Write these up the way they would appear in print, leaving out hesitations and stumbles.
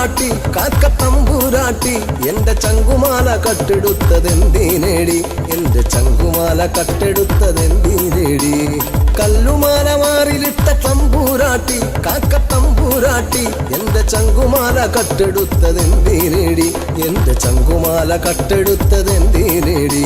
തമ്പൂരാട്ടി കാക്കത്തമ്പൂരാട്ടി എന്റെ ചങ്കുമാല കട്ടെടുത്തതെന്തിനേടി എന്റെ ചങ്കുമാല കട്ടെടുത്തതെന്തിനേടി കല്ലുമാല മാറിലിട്ട തമ്പൂരാട്ടി കാക്കത്തമ്പൂരാട്ടി എന്റെ ചങ്കുമാല കട്ടെടുത്തതെന്തിനേടി എന്റെ ചങ്കുമാല കട്ടെടുത്തതെന്തിനേടി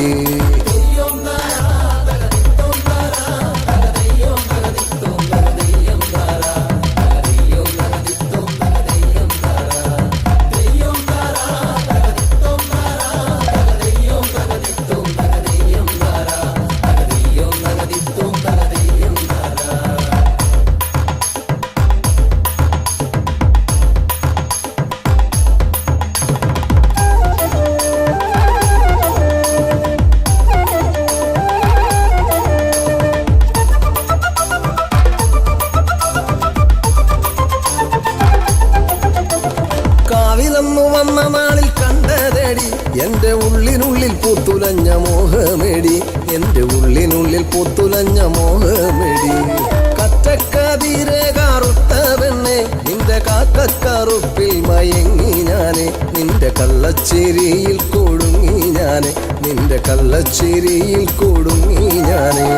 വന്ന നാളിൽ കണ്ടതേടി എന്റെ ഉള്ളിനുള്ളിൽ പൂത്തുലഞ്ഞ മോഹമേടി എന്റെ ഉള്ളിനുള്ളിൽ പൂത്തുലഞ്ഞ മോഹമേടി കറ്റക്കതിരെ കാറുത്ത പെണ്ണെ നിന്റെ കാക്കക്കറുപ്പിൽ മയങ്ങി ഞാനെ നിന്റെ കള്ളച്ചിരിയിൽ കൊടുങ്ങി ഞാനെ നിന്റെ കള്ളച്ചിരിയിൽ കൊടുങ്ങി ഞാനെ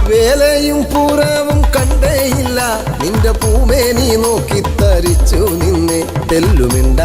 വേലയും പൂരവും കണ്ടേയില്ല നിന്റെ പൂമേനി നോക്കി തരിച്ചു നിന്നെ തെല്ലുമിണ്ട